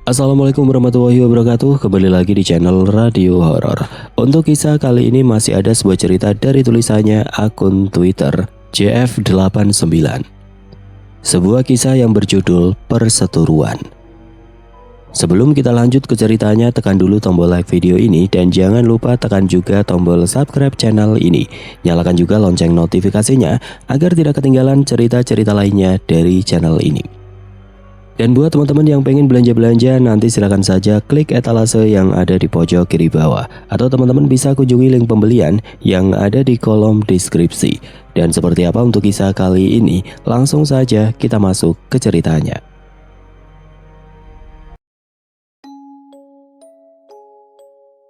Assalamualaikum warahmatullahi wabarakatuh. Kembali lagi di channel Radio Horor. Untuk kisah kali ini masih ada sebuah cerita dari tulisannya akun Twitter JF89. Sebuah kisah yang berjudul Perseteruan. Sebelum kita lanjut ke ceritanya, tekan dulu tombol like video ini dan jangan lupa tekan juga tombol subscribe channel ini. Nyalakan juga lonceng notifikasinya agar tidak ketinggalan cerita-cerita lainnya dari channel ini. Dan buat teman-teman yang pengen belanja-belanja, nanti silakan saja klik etalase yang ada di pojok kiri bawah. Atau teman-teman bisa kunjungi link pembelian yang ada di kolom deskripsi. Dan seperti apa untuk kisah kali ini, langsung saja kita masuk ke ceritanya.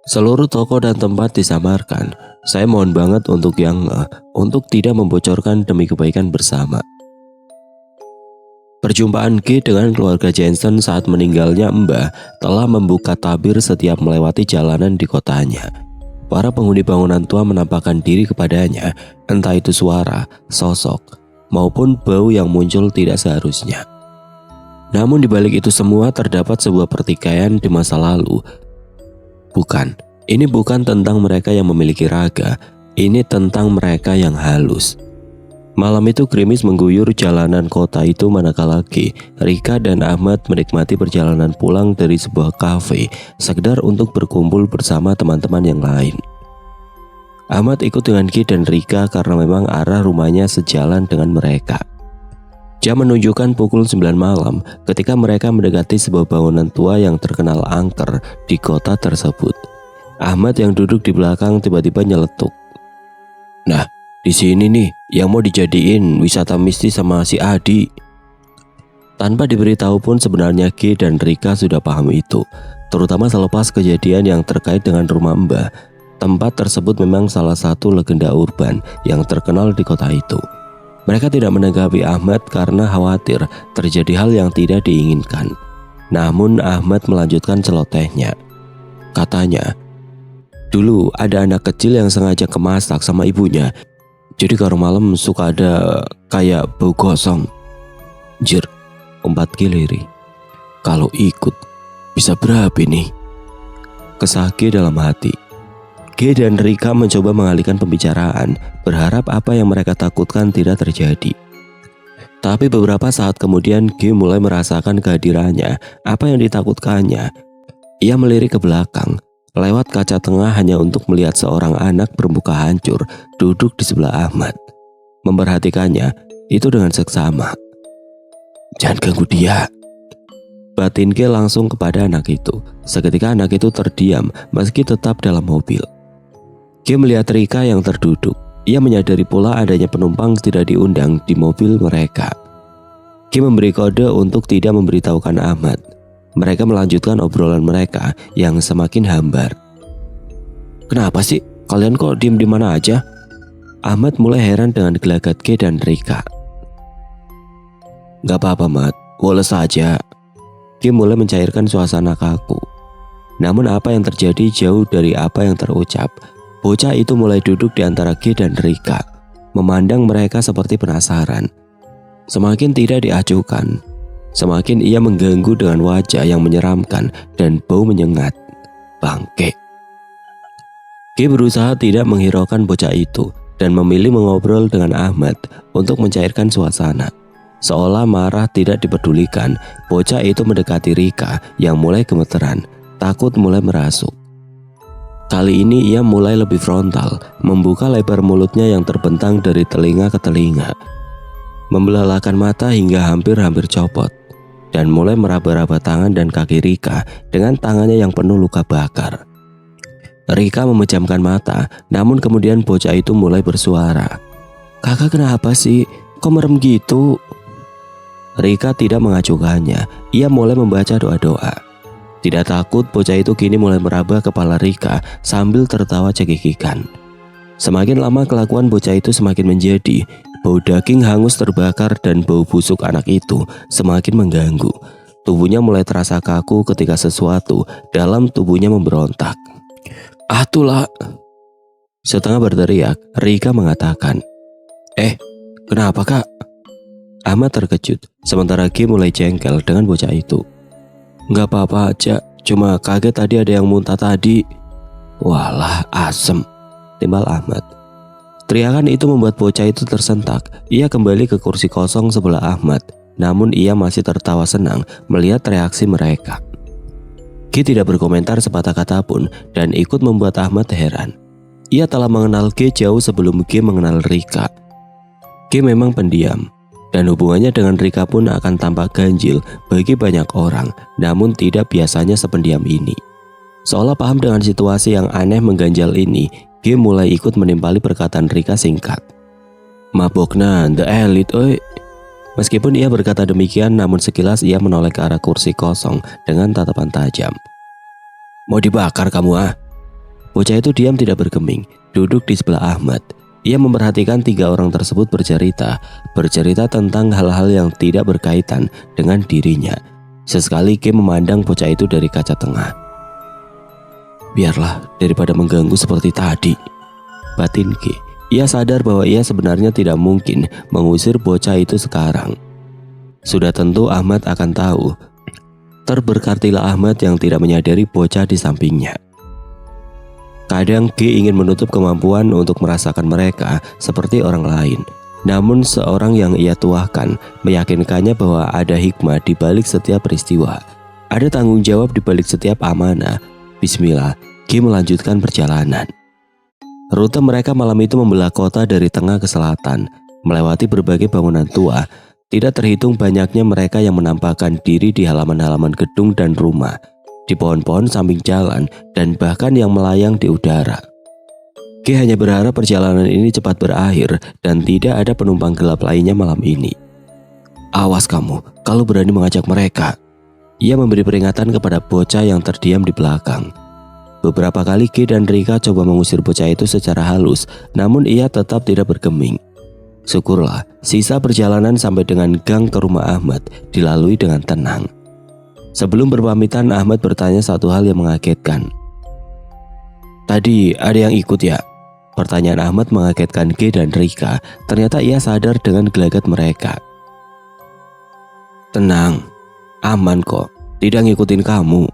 Seluruh toko dan tempat disamarkan. Saya mohon banget untuk tidak membocorkan demi kebaikan bersama. Perjumpaan G dengan keluarga Jensen saat meninggalnya Mbah telah membuka tabir setiap melewati jalanan di kotanya. Para penghuni bangunan tua menampakkan diri kepadanya, entah itu suara, sosok, maupun bau yang muncul tidak seharusnya. Namun di balik itu semua terdapat sebuah pertikaian di masa lalu. Ini bukan tentang mereka yang memiliki raga, ini tentang mereka yang halus. Malam itu gerimis mengguyur jalanan kota itu manakala G, Rika dan Ahmad menikmati perjalanan pulang dari sebuah kafe sekedar untuk berkumpul bersama teman-teman yang lain. Ahmad ikut dengan G dan Rika karena memang arah rumahnya sejalan dengan mereka. Jam menunjukkan pukul 9 malam ketika mereka mendekati sebuah bangunan tua yang terkenal angker di kota tersebut. Ahmad yang duduk di belakang tiba-tiba nyeletuk. "Nah, di sini nih yang mau dijadiin wisata mistis sama si Adi." Tanpa diberitahu pun sebenarnya G dan Rika sudah paham itu, terutama selepas kejadian yang terkait dengan rumah Mbah. Tempat tersebut memang salah satu legenda urban yang terkenal di kota itu. Mereka tidak menanggapi Ahmad karena khawatir terjadi hal yang tidak diinginkan. Namun Ahmad melanjutkan celotehnya. Katanya, dulu ada anak kecil yang sengaja kemasak sama ibunya. Jadi kalau malam suka ada kayak bau gosong. Jir, umpat Giliri. Kalau ikut, bisa berapa nih? Kesah G dalam hati. G dan Rika mencoba mengalihkan pembicaraan, berharap apa yang mereka takutkan tidak terjadi. Tapi beberapa saat kemudian G mulai merasakan kehadirannya, apa yang ditakutkannya. Ia melirik ke belakang, lewat kaca tengah hanya untuk melihat seorang anak bermuka hancur duduk di sebelah Ahmad. Memperhatikannya itu dengan seksama. "Jangan ganggu dia," batin G langsung kepada anak itu. Seketika anak itu terdiam meski tetap dalam mobil. G melihat Rika yang terduduk. Ia menyadari pula adanya penumpang tidak diundang di mobil mereka. G memberi kode untuk tidak memberitahukan Ahmad. Mereka melanjutkan obrolan mereka yang semakin hambar. "Kenapa sih? Kalian kok diem di mana aja?" Ahmad mulai heran dengan gelagat G dan Rika. "Gak apa-apa, Mat. Woles saja." G mulai mencairkan suasana kaku. Namun apa yang terjadi jauh dari apa yang terucap. Bocah itu mulai duduk di antara G dan Rika, memandang mereka seperti penasaran. Semakin tidak diacuhkan, semakin ia mengganggu dengan wajah yang menyeramkan dan bau menyengat. Bangke. G berusaha tidak menghiraukan bocah itu dan memilih mengobrol dengan Ahmad untuk mencairkan suasana. Seolah marah tidak dipedulikan, bocah itu mendekati Rika yang mulai gemeteran, takut mulai merasuk. Kali ini ia mulai lebih frontal, membuka lebar mulutnya yang terbentang dari telinga ke telinga, membelalakan mata hingga hampir-hampir copot, dan mulai meraba-raba tangan dan kaki Rika dengan tangannya yang penuh luka bakar. Rika memejamkan mata, namun kemudian bocah itu mulai bersuara. "Kakak kenapa sih? Kok merem gitu?" Rika tidak mengacuhkannya, ia mulai membaca doa-doa. Tidak takut, bocah itu kini mulai meraba kepala Rika sambil tertawa cekikikan. Semakin lama kelakuan bocah itu semakin menjadi. Bau daging hangus terbakar dan bau busuk anak itu semakin mengganggu. Tubuhnya mulai terasa kaku ketika sesuatu dalam tubuhnya memberontak. "Atulah!" Setengah berteriak, Rika mengatakan, "Kenapa, Kak?" Ahmad terkejut, sementara G mulai jengkel dengan bocah itu. Nggak apa-apa aja, cuma kaget tadi ada yang muntah tadi. Walah, asem, timbal Ahmad. Teriakan itu membuat bocah itu tersentak. Ia kembali ke kursi kosong sebelah Ahmad. Namun ia masih tertawa senang melihat reaksi mereka. Ki tidak berkomentar sepatah kata pun dan ikut membuat Ahmad heran. Ia telah mengenal Ki jauh sebelum Ki mengenal Rika. Ki memang pendiam dan hubungannya dengan Rika pun akan tampak ganjil bagi banyak orang, namun tidak biasanya sependiam ini. Seolah paham dengan situasi yang aneh mengganjal ini, Ki mulai ikut menimpali perkataan Rika singkat. Mabokna, the elite, oi. Meskipun ia berkata demikian, namun sekilas ia menoleh ke arah kursi kosong dengan tatapan tajam. Mau dibakar kamu ah? Bocah itu diam tidak bergeming, duduk di sebelah Ahmad. Ia memperhatikan tiga orang tersebut bercerita tentang hal-hal yang tidak berkaitan dengan dirinya. Sesekali Ki memandang bocah itu dari kaca tengah. Biarlah daripada mengganggu seperti tadi, batin Ki. Ia sadar bahwa ia sebenarnya tidak mungkin mengusir bocah itu sekarang. Sudah tentu Ahmad akan tahu. Terberkatilah Ahmad yang tidak menyadari bocah di sampingnya. Kadang Ki ingin menutup kemampuan untuk merasakan mereka seperti orang lain. Namun seorang yang ia tuahkan meyakinkannya bahwa ada hikmah di balik setiap peristiwa. Ada tanggung jawab di balik setiap amanah. Bismillah, Ki melanjutkan perjalanan. Rute mereka malam itu membelah kota dari tengah ke selatan, melewati berbagai bangunan tua. Tidak terhitung banyaknya mereka yang menampakkan diri di halaman-halaman gedung dan rumah, di pohon-pohon samping jalan, dan bahkan yang melayang di udara. Ki hanya berharap perjalanan ini cepat berakhir dan tidak ada penumpang gelap lainnya malam ini. Awas kamu, kalau berani mengajak mereka. Ia memberi peringatan kepada bocah yang terdiam di belakang. Beberapa kali Ki dan Rika coba mengusir bocah itu secara halus, namun ia tetap tidak bergeming. Syukurlah, sisa perjalanan sampai dengan gang ke rumah Ahmad dilalui dengan tenang. Sebelum berpamitan, Ahmad bertanya satu hal yang mengagetkan. Tadi ada yang ikut ya? Pertanyaan Ahmad mengagetkan Ki dan Rika. Ternyata ia sadar dengan gelagat mereka. Tenang, aman kok, tidak ngikutin kamu,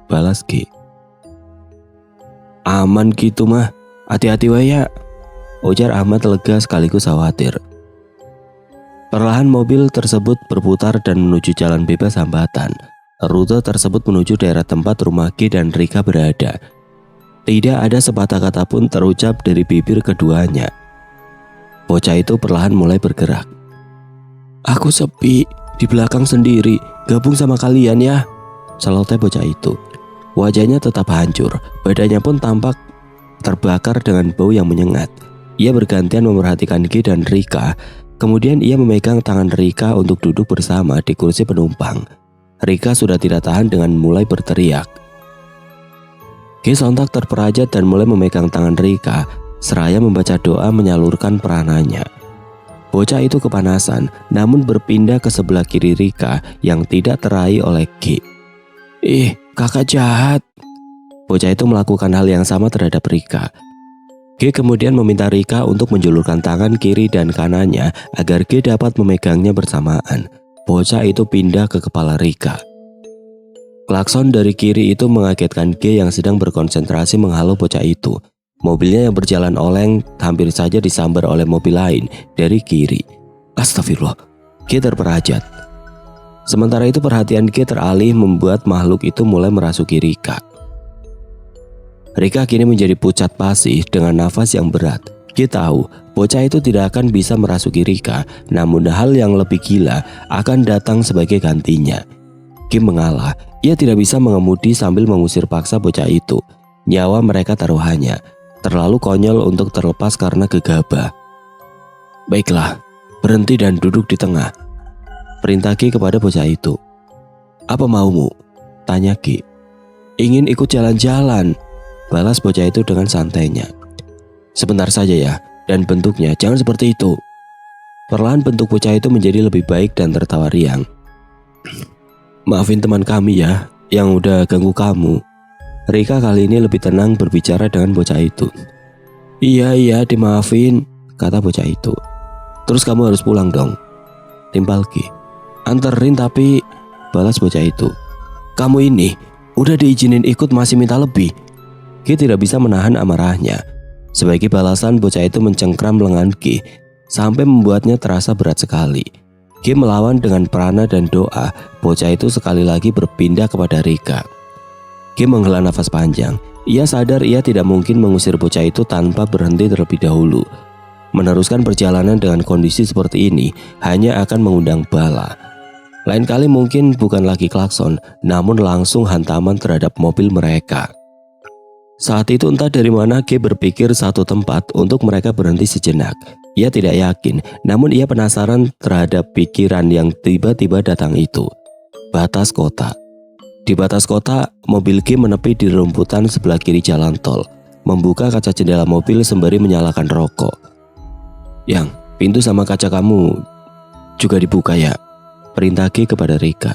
balas Ki. Aman gitu mah, hati-hati wae ya, ujar Ahmad lega sekaligus khawatir. Perlahan mobil tersebut berputar dan menuju jalan bebas hambatan. Rute tersebut menuju daerah tempat rumah Ki dan Rika berada. Tidak ada sepatah kata pun terucap dari bibir keduanya. Bocah itu perlahan mulai bergerak. Aku sepi, di belakang sendiri, gabung sama kalian ya, celoteh bocah itu. Wajahnya tetap hancur, badannya pun tampak terbakar dengan bau yang menyengat. Ia bergantian memerhatikan Ki dan Rika, kemudian ia memegang tangan Rika untuk duduk bersama di kursi penumpang. Rika sudah tidak tahan dengan mulai berteriak. Ki sontak terperajat dan mulai memegang tangan Rika, seraya membaca doa menyalurkan peranannya. Bocah itu kepanasan, namun berpindah ke sebelah kiri Rika yang tidak teraih oleh Ki. Ih, kakak jahat. Bocah itu melakukan hal yang sama terhadap Rika. Ki kemudian meminta Rika untuk menjulurkan tangan kiri dan kanannya agar Ki dapat memegangnya bersamaan. Bocah itu pindah ke kepala Rika. Klakson dari kiri itu mengagetkan Ki yang sedang berkonsentrasi menghalau bocah itu. Mobilnya yang berjalan oleng hampir saja disambar oleh mobil lain dari kiri. Astagfirullah, Ki terperajat. Sementara itu perhatian Ki teralih membuat makhluk itu mulai merasuki Rika. Rika kini menjadi pucat pasih dengan nafas yang berat. Ki tahu bocah itu tidak akan bisa merasuki Rika, namun hal yang lebih gila akan datang sebagai gantinya. Ki mengalah, ia tidak bisa mengemudi sambil mengusir paksa bocah itu. Nyawa mereka taruhannya, terlalu konyol untuk terlepas karena gegabah. Baiklah, berhenti dan duduk di tengah, perintah Ki kepada bocah itu. Apa maumu? Tanya Ki. Ingin ikut jalan-jalan, balas bocah itu dengan santainya. Sebentar saja ya, dan bentuknya jangan seperti itu. Perlahan bentuk bocah itu menjadi lebih baik dan tertawa riang. Maafin teman kami ya, yang udah ganggu kamu. Rika kali ini lebih tenang berbicara dengan bocah itu. Iya, dimaafin, kata bocah itu. Terus kamu harus pulang dong, timpal Ki. Anterin tapi, balas bocah itu. kamu ini udah diizinin ikut masih minta lebih. Ki tidak bisa menahan amarahnya. Sebagai balasan, bocah itu mencengkram lengan Ki sampai membuatnya terasa berat sekali. Ki melawan dengan prana dan doa. Bocah itu sekali lagi berpindah kepada Rika. Ki menghela nafas panjang. Ia sadar ia tidak mungkin mengusir bocah itu tanpa berhenti terlebih dahulu. Meneruskan perjalanan dengan kondisi seperti ini hanya akan mengundang bala. Lain kali mungkin bukan lagi klakson, namun langsung hantaman terhadap mobil mereka. Saat itu entah dari mana G berpikir satu tempat untuk mereka berhenti sejenak. Ia tidak yakin, namun ia penasaran terhadap pikiran yang tiba-tiba datang itu. Batas kota. Di batas kota, mobil G menepi di rumputan sebelah kiri jalan tol, membuka kaca jendela mobil sembari menyalakan rokok. Yang, pintu sama kaca kamu juga dibuka ya? Perintah G kepada Rika.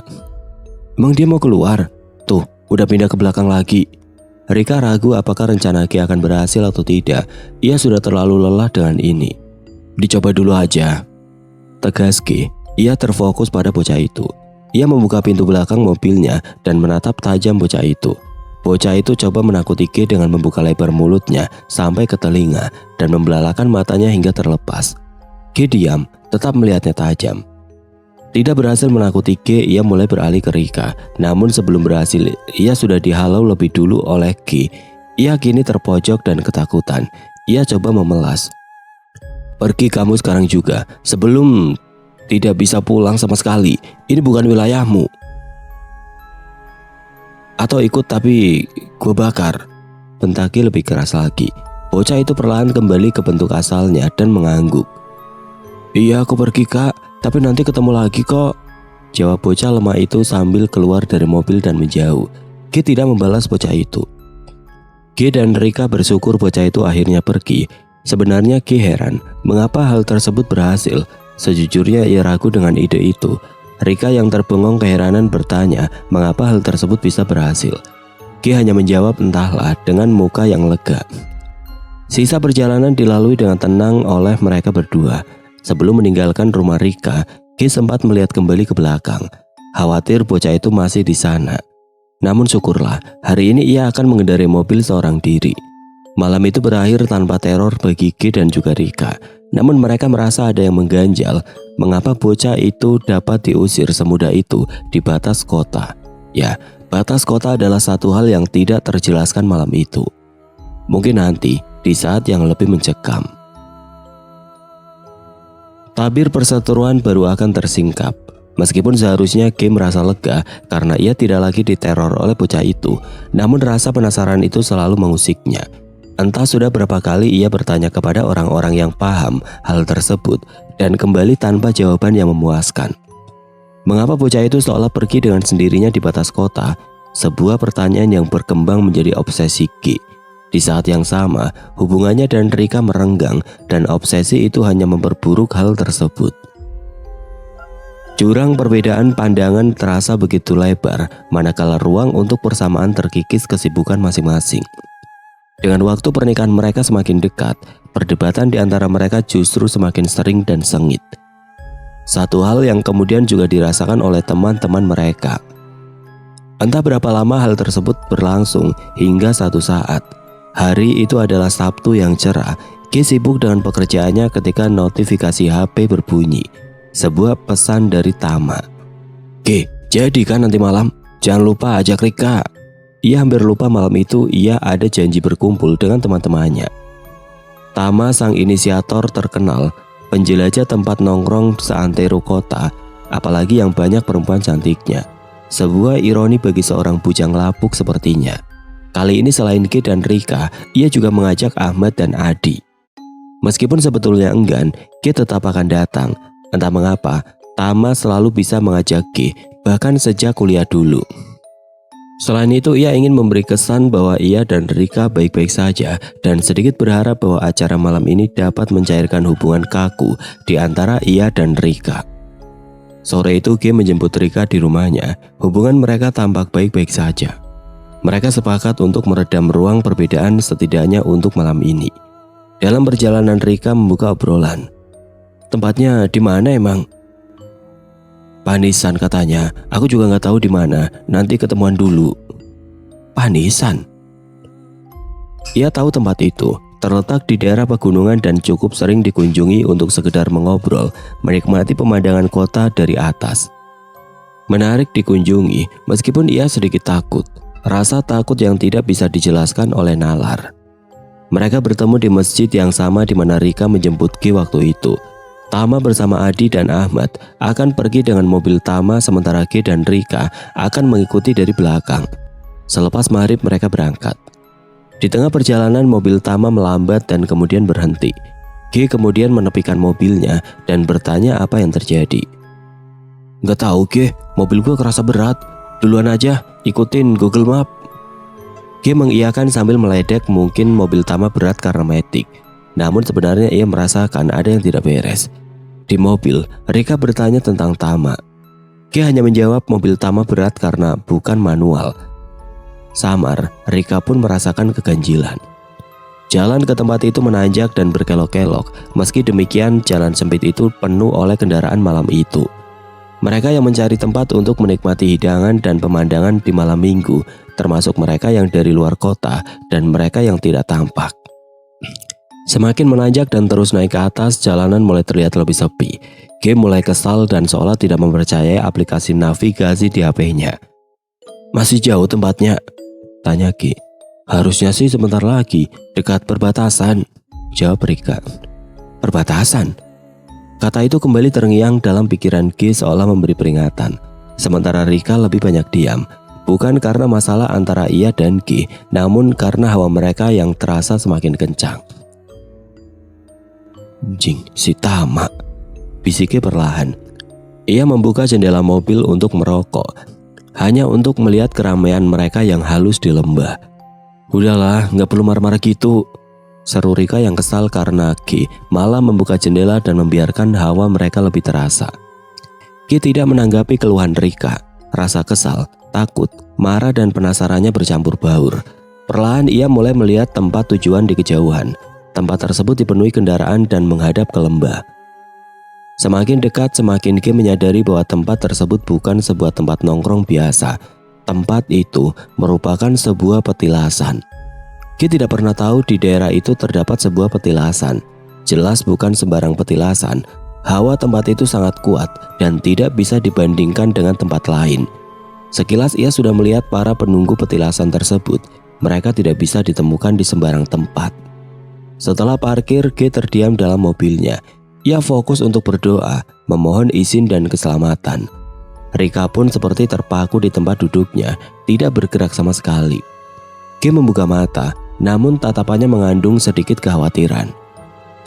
Emang dia mau keluar? Tuh, udah pindah ke belakang lagi. Rika ragu apakah rencana G akan berhasil atau tidak. Ia sudah terlalu lelah dengan ini. Dicoba dulu aja, tegas G. Ia terfokus pada bocah itu. Ia membuka pintu belakang mobilnya dan menatap tajam bocah itu. Bocah itu coba menakuti G dengan membuka lebar mulutnya sampai ke telinga dan membelalakan matanya hingga terlepas. G diam, tetap melihatnya tajam. Tidak berhasil menakuti G, ia mulai beralih ke Rika. Namun sebelum berhasil, ia sudah dihalau lebih dulu oleh G. Ia kini terpojok dan ketakutan. Ia coba memelas. Pergi kamu sekarang juga, sebelum tidak bisa pulang sama sekali. Ini bukan wilayahmu. Atau ikut tapi gue bakar. Bentak G lebih keras lagi. Bocah itu perlahan kembali ke bentuk asalnya dan mengangguk. Iya aku pergi kak, tapi nanti ketemu lagi kok, jawab bocah lemah itu sambil keluar dari mobil dan menjauh. G tidak membalas bocah itu. G dan Rika bersyukur bocah itu akhirnya pergi. Sebenarnya G heran mengapa hal tersebut berhasil. Sejujurnya ia ragu dengan ide itu. Rika yang terbengong keheranan bertanya mengapa hal tersebut bisa berhasil. G hanya menjawab entahlah dengan muka yang lega. Sisa perjalanan dilalui dengan tenang oleh mereka berdua. Sebelum meninggalkan rumah Rika, G sempat melihat kembali ke belakang. Khawatir bocah itu masih di sana. Namun syukurlah, hari ini ia akan mengendarai mobil seorang diri. Malam itu berakhir tanpa teror bagi G dan juga Rika. Namun mereka merasa ada yang mengganjal. Mengapa bocah itu dapat diusir semudah itu di batas kota? Ya, batas kota adalah satu hal yang tidak terjelaskan malam itu. Mungkin nanti, di saat yang lebih mencekam. Tabir perseteruan baru akan tersingkap. Meskipun seharusnya G merasa lega karena ia tidak lagi diteror oleh bocah itu, namun rasa penasaran itu selalu mengusiknya. Entah sudah berapa kali ia bertanya kepada orang-orang yang paham hal tersebut dan kembali tanpa jawaban yang memuaskan. Mengapa bocah itu seolah pergi dengan sendirinya di batas kota? Sebuah pertanyaan yang berkembang menjadi obsesi G. Di saat yang sama, hubungannya dan Rika merenggang dan obsesi itu hanya memperburuk hal tersebut. Jurang perbedaan pandangan terasa begitu lebar, manakala ruang untuk persamaan terkikis kesibukan masing-masing. Dengan waktu pernikahan mereka semakin dekat, perdebatan di antara mereka justru semakin sering dan sengit. Satu hal yang kemudian juga dirasakan oleh teman-teman mereka. Entah berapa lama hal tersebut berlangsung hingga satu saat. Hari itu adalah Sabtu yang cerah. G sibuk dengan pekerjaannya ketika notifikasi HP berbunyi. Sebuah pesan dari Tama. G, jadi kan nanti malam? Jangan lupa ajak Rika. Ia hampir lupa malam itu ia ada janji berkumpul dengan teman-temannya. Tama sang inisiator terkenal, penjelajah tempat nongkrong seantero kota, apalagi yang banyak perempuan cantiknya. Sebuah ironi bagi seorang bujang lapuk sepertinya. Kali ini selain G dan Rika, ia juga mengajak Ahmad dan Adi. Meskipun sebetulnya enggan, G tetap akan datang. Entah mengapa, Tama selalu bisa mengajak G, bahkan sejak kuliah dulu. Selain itu, ia ingin memberi kesan bahwa ia dan Rika baik-baik saja dan sedikit berharap bahwa acara malam ini dapat mencairkan hubungan kaku di antara ia dan Rika. Sore itu G menjemput Rika di rumahnya. Hubungan mereka tampak baik-baik saja. Mereka sepakat untuk meredam ruang perbedaan setidaknya untuk malam ini. Dalam perjalanan Rika membuka obrolan. Tempatnya di mana emang? Panisan katanya, aku juga nggak tahu di mana, nanti ketemuan dulu. Panisan? Ia tahu tempat itu, terletak di daerah pegunungan dan cukup sering dikunjungi untuk sekedar mengobrol, menikmati pemandangan kota dari atas. Menarik dikunjungi, meskipun ia sedikit takut, rasa takut yang tidak bisa dijelaskan oleh nalar. Mereka bertemu di masjid yang sama di mana Rika menjemput Ki waktu itu. Tama bersama Adi dan Ahmad akan pergi dengan mobil Tama, sementara Ki dan Rika akan mengikuti dari belakang. Selepas maghrib mereka berangkat. Di tengah perjalanan mobil Tama melambat dan kemudian berhenti. Ki kemudian menepikan mobilnya dan bertanya apa yang terjadi. Gak tahu Ki, mobil gue kerasa berat. Duluan aja, ikutin Google Map. Ki mengiyakan sambil meledek, mungkin mobil Tama berat karena metik. Namun sebenarnya ia merasakan ada yang tidak beres. Di mobil, Rika bertanya tentang Tama. Ki hanya menjawab mobil Tama berat karena bukan manual. Samar, Rika pun merasakan keganjilan. Jalan ke tempat itu menanjak dan berkelok-kelok. Meski demikian, jalan sempit itu penuh oleh kendaraan malam itu. Mereka yang mencari tempat untuk menikmati hidangan dan pemandangan di malam minggu, termasuk mereka yang dari luar kota dan mereka yang tidak tampak. Semakin menanjak dan terus naik ke atas, jalanan mulai terlihat lebih sepi. Ki mulai kesal dan seolah tidak mempercayai aplikasi navigasi di HP-nya. Masih jauh tempatnya? Tanya Ki. Harusnya sih sebentar lagi, dekat perbatasan, jawab Rika. Perbatasan? Kata itu kembali terngiang dalam pikiran Ki seolah memberi peringatan. Sementara Rika lebih banyak diam. Bukan karena masalah antara ia dan Ki, namun karena hawa mereka yang terasa semakin kencang. Jing, si Tama, bisiknya perlahan. Ia membuka jendela mobil untuk merokok, hanya untuk melihat keramaian mereka yang halus di lembah. Udahlah, gak perlu marah-marah gitu, seru Rika yang kesal karena Ki malah membuka jendela dan membiarkan hawa mereka lebih terasa. Ki tidak menanggapi keluhan Rika. Rasa kesal, takut, marah dan penasarannya bercampur baur. Perlahan ia mulai melihat tempat tujuan di kejauhan. Tempat tersebut dipenuhi kendaraan dan menghadap ke lembah. Semakin dekat, semakin Ki menyadari bahwa tempat tersebut bukan sebuah tempat nongkrong biasa. Tempat itu merupakan sebuah petilasan. Ki tidak pernah tahu di daerah itu terdapat sebuah petilasan. Jelas bukan sembarang petilasan. Hawa tempat itu sangat kuat dan tidak bisa dibandingkan dengan tempat lain. Sekilas ia sudah melihat para penunggu petilasan tersebut. Mereka tidak bisa ditemukan di sembarang tempat. Setelah parkir, Ki terdiam dalam mobilnya. Ia fokus untuk berdoa, memohon izin dan keselamatan. Rika pun seperti terpaku di tempat duduknya, tidak bergerak sama sekali. Ki membuka mata, namun tatapannya mengandung sedikit kekhawatiran.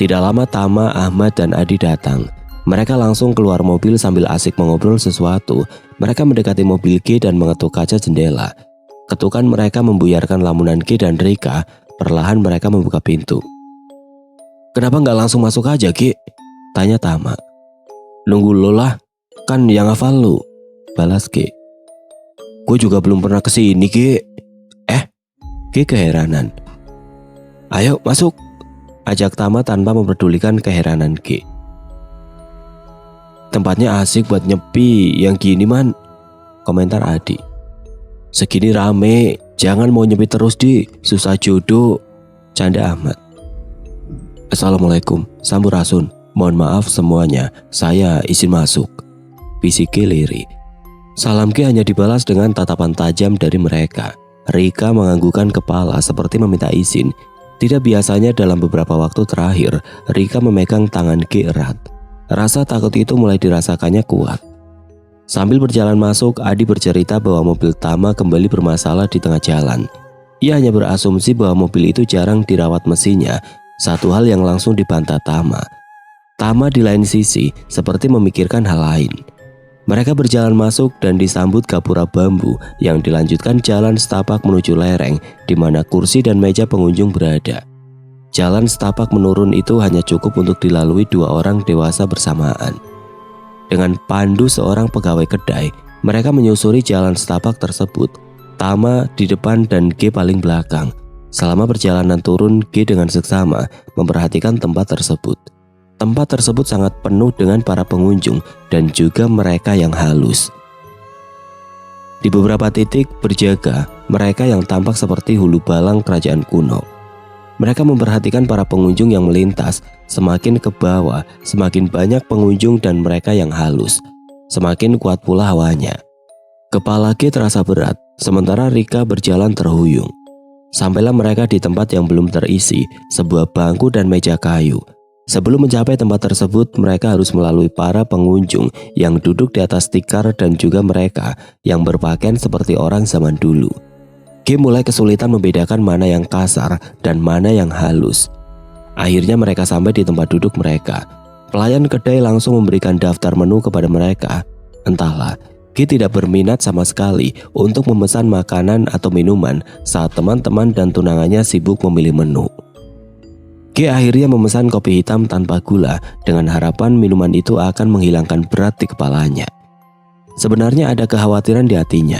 Tidak lama Tama, Ahmad dan Adi datang. Mereka langsung keluar mobil sambil asik mengobrol sesuatu. Mereka mendekati mobil Ki dan mengetuk kaca jendela. Ketukan mereka membuyarkan lamunan Ki dan Rika. Perlahan mereka membuka pintu. Kenapa nggak langsung masuk aja Ki? Tanya Tama. Nunggu lo lah, kan yang hafal lu, balas Ki. Gue juga belum pernah kesini Ki. Ki keheranan. Ayo masuk, ajak Tama tanpa memperdulikan keheranan Ki. Tempatnya asik buat nyepi, yang gini man, komentar Adi. Segini rame, jangan mau nyepi terus di, susah jodoh, canda Ahmad. Assalamualaikum, sampurasun, mohon maaf semuanya, saya izin masuk, bisik Ki lirih. Salam Ki hanya dibalas dengan tatapan tajam dari mereka. Rika menganggukkan kepala seperti meminta izin. Tidak biasanya dalam beberapa waktu terakhir, Rika memegang tangan Ki erat. Rasa takut itu mulai dirasakannya kuat. Sambil berjalan masuk, Adi bercerita bahwa mobil Tama kembali bermasalah di tengah jalan. Ia hanya berasumsi bahwa mobil itu jarang dirawat mesinnya, satu hal yang langsung dibantah Tama. Tama di lain sisi seperti memikirkan hal lain. Mereka berjalan masuk dan disambut gapura bambu yang dilanjutkan jalan setapak menuju lereng di mana kursi dan meja pengunjung berada. Jalan setapak menurun itu hanya cukup untuk dilalui dua orang dewasa bersamaan. Dengan pandu seorang pegawai kedai, mereka menyusuri jalan setapak tersebut. Tama di depan dan G paling belakang. Selama perjalanan turun, G dengan seksama memperhatikan tempat tersebut. Tempat tersebut sangat penuh dengan para pengunjung dan juga mereka yang halus. Di beberapa titik berjaga mereka yang tampak seperti hulu balang kerajaan kuno. Mereka memperhatikan para pengunjung yang melintas. Semakin ke bawah, semakin banyak pengunjung dan mereka yang halus. Semakin kuat pula hawanya. Kepala G terasa berat, sementara Rika berjalan terhuyung. Sampailah mereka di tempat yang belum terisi, sebuah bangku dan meja kayu. Sebelum mencapai tempat tersebut, mereka harus melalui para pengunjung yang duduk di atas tikar dan juga mereka yang berpakaian seperti orang zaman dulu. G mulai kesulitan membedakan mana yang kasar dan mana yang halus. Akhirnya mereka sampai di tempat duduk mereka. Pelayan kedai langsung memberikan daftar menu kepada mereka. Entahlah, G tidak berminat sama sekali untuk memesan makanan atau minuman saat teman-teman dan tunangannya sibuk memilih menu. G akhirnya memesan kopi hitam tanpa gula dengan harapan minuman itu akan menghilangkan berat di kepalanya. Sebenarnya ada kekhawatiran di hatinya.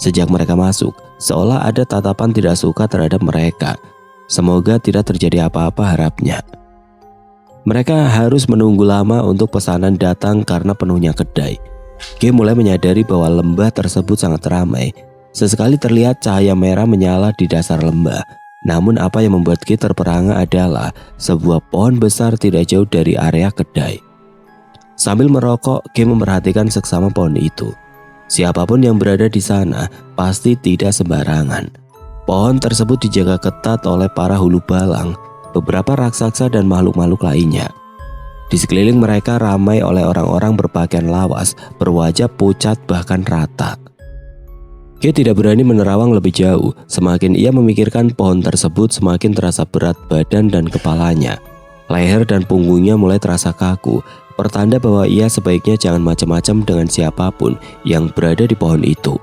Sejak mereka masuk, seolah ada tatapan tidak suka terhadap mereka. Semoga tidak terjadi apa-apa, harapnya. Mereka harus menunggu lama untuk pesanan datang karena penuhnya kedai. G mulai menyadari bahwa lembah tersebut sangat ramai. Sesekali terlihat cahaya merah menyala di dasar lembah. Namun apa yang membuat G terperangah adalah sebuah pohon besar tidak jauh dari area kedai. Sambil merokok, G memperhatikan seksama pohon itu. Siapapun yang berada di sana pasti tidak sembarangan. Pohon tersebut dijaga ketat oleh para hulu balang, beberapa raksasa dan makhluk-makhluk lainnya. Di sekeliling mereka ramai oleh orang-orang berpakaian lawas, berwajah pucat bahkan rata. G tidak berani menerawang lebih jauh. Semakin ia memikirkan pohon tersebut, semakin terasa berat badan dan kepalanya. Leher dan punggungnya mulai terasa kaku, pertanda bahwa ia sebaiknya jangan macam-macam dengan siapapun yang berada di pohon itu.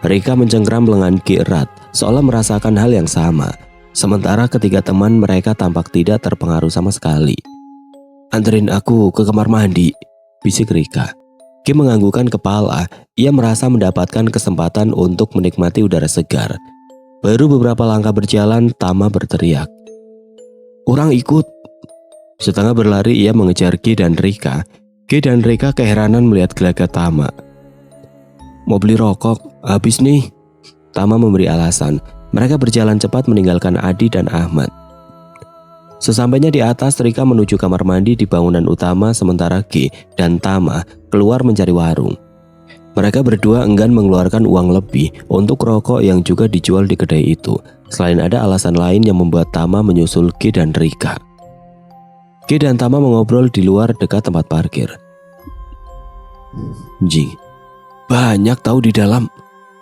Rika mencengkram lengan G erat, seolah merasakan hal yang sama. Sementara ketiga teman mereka tampak tidak terpengaruh sama sekali. "Anterin aku ke kamar mandi," bisik Rika. G menganggukkan kepala, ia merasa mendapatkan kesempatan untuk menikmati udara segar. Baru beberapa langkah berjalan, Tama berteriak, "Orang ikut!" Setengah berlari ia mengejar G dan Rika. G dan Rika keheranan melihat gelagat Tama. "Mau beli rokok, habis nih." Tama memberi alasan. Mereka berjalan cepat meninggalkan Adi dan Ahmad. Sesampainya di atas, Rika menuju kamar mandi di bangunan utama, sementara G dan Tama keluar mencari warung. Mereka berdua enggan mengeluarkan uang lebih untuk rokok yang juga dijual di kedai itu. Selain ada alasan lain yang membuat Tama menyusul G dan Rika. G dan Tama mengobrol di luar dekat tempat parkir. "Jing, banyak tahu di dalam,"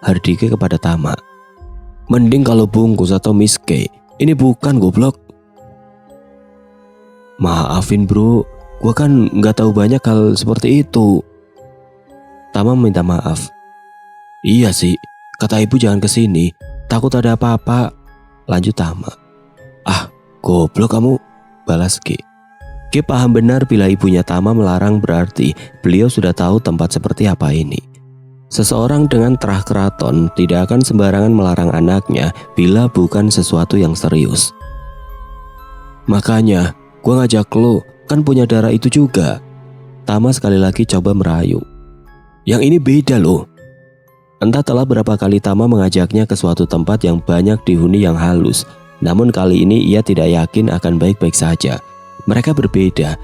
Hardike kepada Tama. "Mending kalau bungkus atau miske. Ini bukan, goblok." "Maafin bro, gua kan nggak tahu banyak hal seperti itu." Tama minta maaf. "Iya sih, kata ibu jangan kesini, takut ada apa-apa," lanjut Tama. "Ah, goblok kamu," balas G. G paham benar bila ibunya Tama melarang berarti beliau sudah tahu tempat seperti apa ini. Seseorang dengan terah keraton tidak akan sembarangan melarang anaknya bila bukan sesuatu yang serius. "Makanya gua ngajak lo, kan punya darah itu juga." Tama sekali lagi coba merayu. "Yang ini beda loh." Entah telah berapa kali Tama mengajaknya ke suatu tempat yang banyak dihuni yang halus. Namun kali ini ia tidak yakin akan baik-baik saja. Mereka berbeda.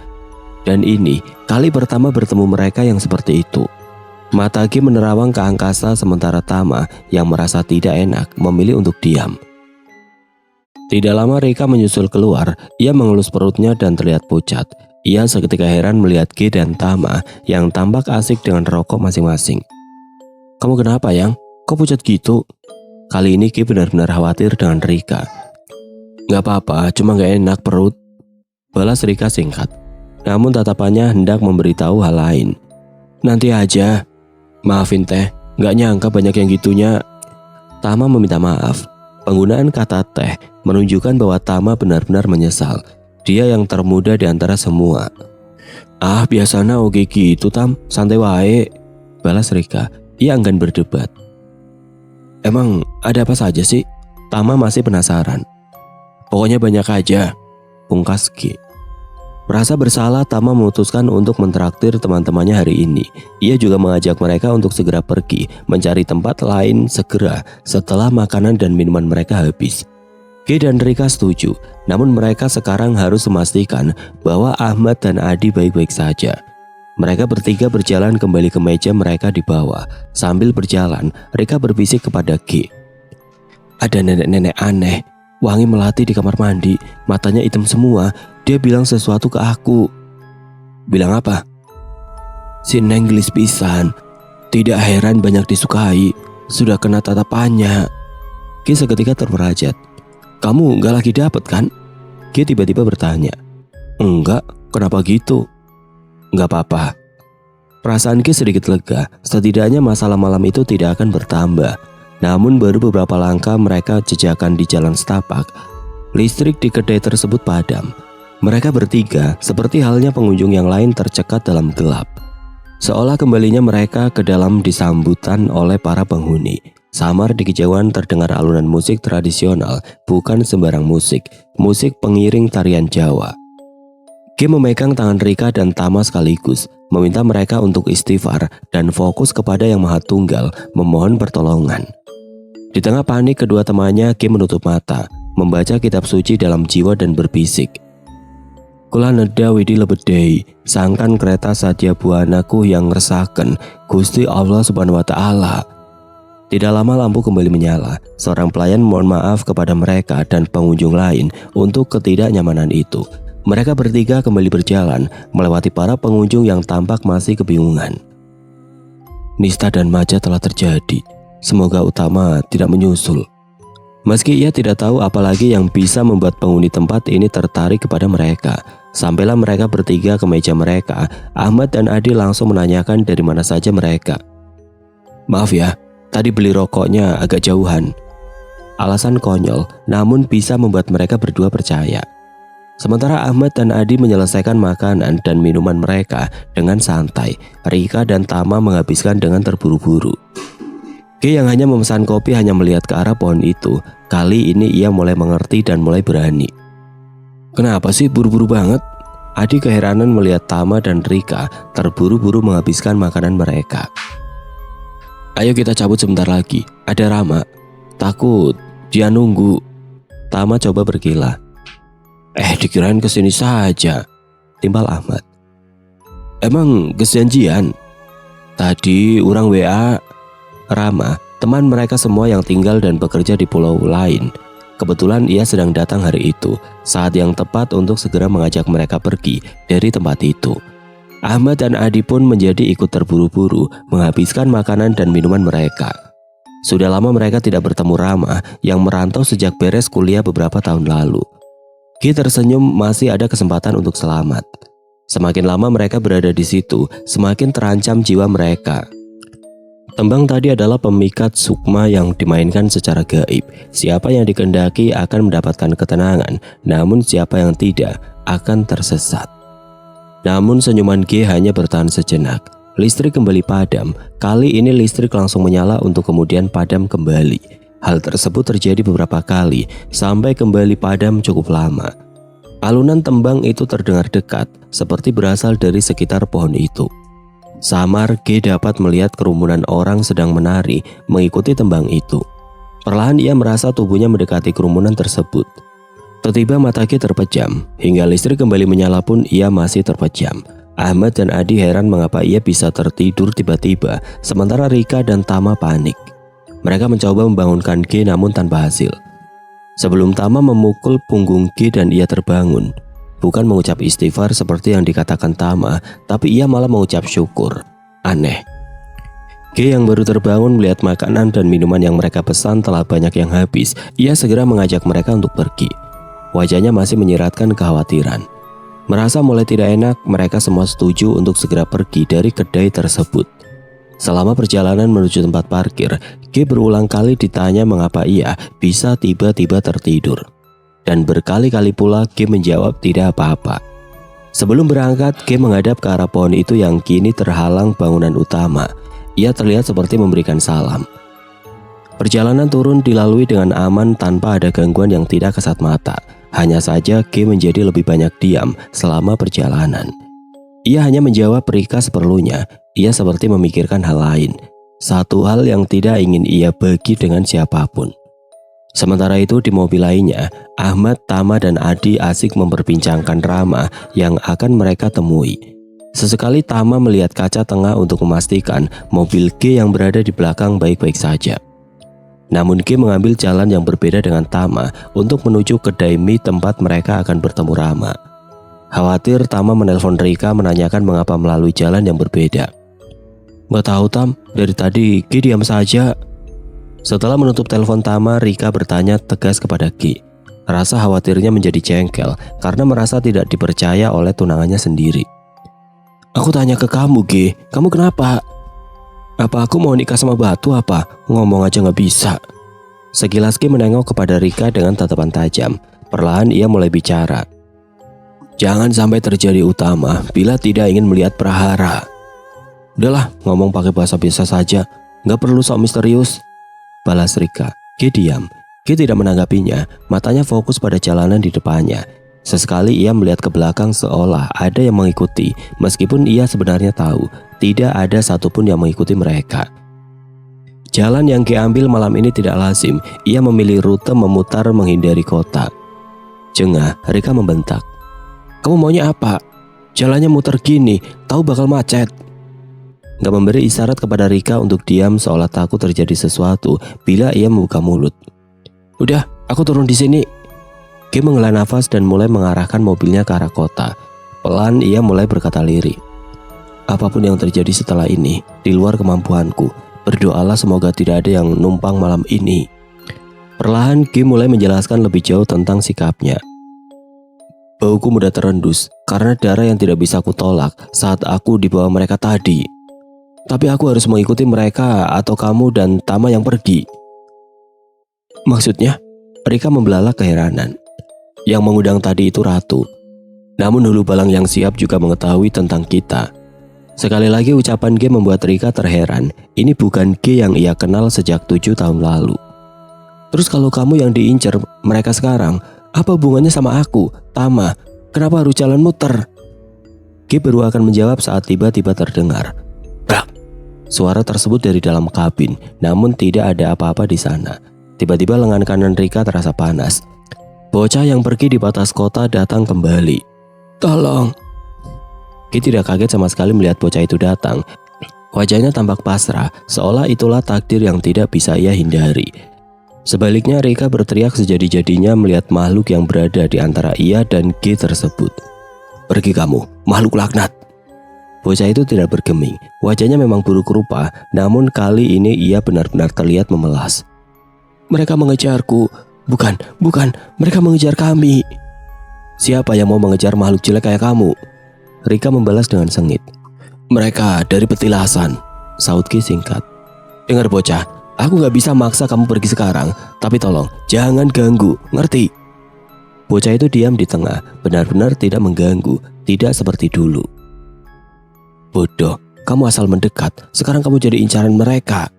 Dan ini kali pertama bertemu mereka yang seperti itu. Mata G menerawang ke angkasa, sementara Tama yang merasa tidak enak memilih untuk diam. Tidak lama Rika menyusul keluar. Ia mengelus perutnya dan terlihat pucat. Ia seketika heran melihat G dan Tama yang tampak asik dengan rokok masing-masing. "Kamu kenapa, Yang? Kok pucat gitu?" Kali ini G benar-benar khawatir dengan Rika. "Gak apa-apa, cuma gak enak perut," balas Rika singkat. Namun tatapannya hendak memberitahu hal lain. "Nanti aja. Maafin teh, gak nyangka banyak yang gitunya." Tama meminta maaf. Penggunaan kata teh menunjukkan bahwa Tama benar-benar menyesal. Dia yang termuda di antara semua. "Ah, biasanya oke gitu Tam, santai wae," balas Rika. Ia enggan berdebat. "Emang ada apa saja sih?" Tama masih penasaran. "Pokoknya banyak aja," pungkas G. Merasa bersalah, Tama memutuskan untuk mentraktir teman-temannya hari ini. Ia juga mengajak mereka untuk segera pergi mencari tempat lain segera setelah makanan dan minuman mereka habis. G dan Rika setuju, namun mereka sekarang harus memastikan bahwa Ahmad dan Adi baik-baik saja. Mereka bertiga berjalan kembali ke meja mereka di bawah. Sambil berjalan, Rika berbisik kepada G. Ada nenek-nenek aneh, wangi melati di kamar mandi, matanya hitam semua. Dia bilang sesuatu ke aku. Bilang apa? Si Neng gelis pisan. Tidak heran banyak disukai. Sudah kena tatapannya. Ki seketika terperajat. Kamu gak lagi dapet kan? Ki tiba-tiba bertanya. Enggak, kenapa gitu? Gak apa-apa. Perasaan Ki sedikit lega. Setidaknya masalah malam itu tidak akan bertambah. Namun baru beberapa langkah mereka jejakan di jalan setapak, listrik di kedai tersebut padam. Mereka bertiga, seperti halnya pengunjung yang lain, tercekat dalam gelap. Seolah kembalinya mereka ke dalam disambutan oleh para penghuni. Samar di kejauhan terdengar alunan musik tradisional, bukan sembarang musik, musik pengiring tarian Jawa. Kim memegang tangan Rika dan Tama sekaligus, meminta mereka untuk istighfar dan fokus kepada Yang Maha Tunggal, memohon pertolongan. Di tengah panik kedua temannya, Kim menutup mata, membaca kitab suci dalam jiwa dan berbisik. Kula nedha widi lebedei, sangkan kereta sadya buanaku yang ngeresaken Gusti Allah Subhanahu wa Ta'ala. Tidak lama lampu kembali menyala. Seorang pelayan mohon maaf kepada mereka dan pengunjung lain untuk ketidaknyamanan itu. Mereka bertiga kembali berjalan melewati para pengunjung yang tampak masih kebingungan. Nista dan maja telah terjadi. Semoga Utama tidak menyusul. Meski ia tidak tahu apalagi yang bisa membuat penghuni tempat ini tertarik kepada mereka. Sampailah mereka bertiga ke meja mereka. Ahmad dan Adi langsung menanyakan dari mana saja mereka. Maaf ya, tadi beli rokoknya agak jauhan. Alasan konyol, namun bisa membuat mereka berdua percaya. Sementara Ahmad dan Adi menyelesaikan makanan dan minuman mereka dengan santai, Rika dan Tama menghabiskan dengan terburu-buru. G yang hanya memesan kopi hanya melihat ke arah pohon itu. Kali ini ia mulai mengerti dan mulai berani. Kenapa sih buru-buru banget? Adi keheranan melihat Tama dan Rika terburu-buru menghabiskan makanan mereka. Ayo kita cabut sebentar lagi, ada Rama. Takut, dia nunggu. Tama coba berkilah. Dikirain kesini saja, timbal Ahmad. Emang kejanjian? Tadi orang WA Rama, teman mereka semua yang tinggal dan bekerja di pulau lain. Kebetulan ia sedang datang hari itu, saat yang tepat untuk segera mengajak mereka pergi dari tempat itu. Ahmad dan Adi pun menjadi ikut terburu-buru menghabiskan makanan dan minuman mereka. Sudah lama mereka tidak bertemu Rama yang merantau sejak beres kuliah beberapa tahun lalu. Ki tersenyum, masih ada kesempatan untuk selamat. Semakin lama mereka berada di situ, semakin terancam jiwa mereka. Tembang tadi adalah pemikat sukma yang dimainkan secara gaib. Siapa yang dikehendaki akan mendapatkan ketenangan, namun siapa yang tidak akan tersesat. Namun senyuman G hanya bertahan sejenak. Listrik kembali padam. Kali ini listrik langsung menyala untuk kemudian padam kembali. Hal tersebut terjadi beberapa kali sampai kembali padam cukup lama. Alunan tembang itu terdengar dekat, seperti berasal dari sekitar pohon itu. Samar G dapat melihat kerumunan orang sedang menari mengikuti tembang itu. Perlahan ia merasa tubuhnya mendekati kerumunan tersebut. Tiba-tiba mata G terpejam, hingga listrik kembali menyala pun ia masih terpejam. Ahmad dan Adi heran mengapa ia bisa tertidur tiba-tiba, sementara Rika dan Tama panik. Mereka mencoba membangunkan G namun tanpa hasil. Sebelum Tama memukul punggung G dan ia terbangun. Bukan mengucap istighfar seperti yang dikatakan Tama, tapi ia malah mengucap syukur. Aneh. G yang baru terbangun melihat makanan dan minuman yang mereka pesan telah banyak yang habis. Ia segera mengajak mereka untuk pergi. Wajahnya masih menyiratkan kekhawatiran. Merasa mulai tidak enak, mereka semua setuju untuk segera pergi dari kedai tersebut. Selama perjalanan menuju tempat parkir, G berulang kali ditanya mengapa ia bisa tiba-tiba tertidur. Dan berkali-kali pula G menjawab tidak apa-apa. Sebelum berangkat, G menghadap ke arah pohon itu yang kini terhalang bangunan utama. Ia terlihat seperti memberikan salam. Perjalanan turun dilalui dengan aman tanpa ada gangguan yang tidak kasat mata. Hanya saja G menjadi lebih banyak diam selama perjalanan. Ia hanya menjawab Rika seperlunya. Ia seperti memikirkan hal lain. Satu hal yang tidak ingin ia bagi dengan siapapun. Sementara itu di mobil lainnya, Ahmad, Tama, dan Adi asik memperbincangkan Rama yang akan mereka temui. Sesekali Tama melihat kaca tengah untuk memastikan mobil G yang berada di belakang baik-baik saja. Namun G mengambil jalan yang berbeda dengan Tama untuk menuju kedai mie tempat mereka akan bertemu Rama. Khawatir, Tama menelpon Rika menanyakan mengapa melalui jalan yang berbeda. "Nggak tahu Tam, dari tadi G diam saja." Setelah menutup telepon Tama, Rika bertanya tegas kepada G. Rasa khawatirnya menjadi jengkel karena merasa tidak dipercaya oleh tunangannya sendiri. "Aku tanya ke kamu G, kamu kenapa? Apa aku mau nikah sama batu apa? Ngomong aja nggak bisa." Sekilas G menengok kepada Rika dengan tatapan tajam. Perlahan ia mulai bicara. "Jangan sampai terjadi utama bila tidak ingin melihat prahara." "Udahlah, ngomong pakai bahasa biasa saja, nggak perlu sok misterius," balas Rika. G diam. G tidak menanggapinya, matanya fokus pada jalanan di depannya. Sesekali ia melihat ke belakang seolah ada yang mengikuti, meskipun ia sebenarnya tahu tidak ada satupun yang mengikuti mereka. Jalan yang G ambil malam ini tidak lazim. Ia memilih rute memutar menghindari kota. Jengah, Rika membentak. "Kamu maunya apa? Jalannya muter gini, tahu bakal macet." Gak memberi isyarat kepada Rika untuk diam seolah takut terjadi sesuatu bila ia membuka mulut. "Udah, aku turun di sini." G menghela nafas dan mulai mengarahkan mobilnya ke arah kota. Pelan ia mulai berkata lirih. "Apapun yang terjadi setelah ini, di luar kemampuanku. Berdoalah semoga tidak ada yang numpang malam ini." Perlahan G mulai menjelaskan lebih jauh tentang sikapnya. "Bauku mudah terendus karena darah yang tidak bisa aku tolak saat aku dibawa mereka tadi. Tapi aku harus mengikuti mereka atau kamu dan Tama yang pergi." "Maksudnya?" Rika membelalak keheranan. "Yang mengundang tadi itu Ratu. Namun Hulu Balang yang siap juga mengetahui tentang kita." Sekali lagi ucapan G membuat Rika terheran. Ini bukan G yang ia kenal sejak 7 tahun lalu. "Terus kalau kamu yang diincar mereka sekarang, apa hubungannya sama aku, Tama? Kenapa harus jalan muter?" G baru akan menjawab saat tiba-tiba terdengar brak. Suara tersebut dari dalam kabin, namun tidak ada apa-apa di sana. Tiba-tiba lengan kanan Rika terasa panas. Bocah yang pergi di batas kota datang kembali. "Tolong." G tidak kaget sama sekali melihat bocah itu datang. Wajahnya tampak pasrah, seolah itulah takdir yang tidak bisa ia hindari. Sebaliknya Rika berteriak sejadi-jadinya melihat makhluk yang berada di antara ia dan G tersebut. "Pergi kamu, makhluk laknat." Bocah itu tidak bergeming. Wajahnya memang buruk rupa, namun kali ini ia benar-benar terlihat memelas. "Mereka mengejarku." Bukan, mereka mengejar kami." "Siapa yang mau mengejar makhluk jelek kayak kamu?" Rika membalas dengan sengit. "Mereka dari petilasan," saut G singkat. "Dengar bocah, aku gak bisa maksa kamu pergi sekarang, tapi tolong jangan ganggu, ngerti?" Bocah itu diam di tengah, benar-benar tidak mengganggu, tidak seperti dulu. "Bodoh, kamu asal mendekat, sekarang kamu jadi incaran mereka."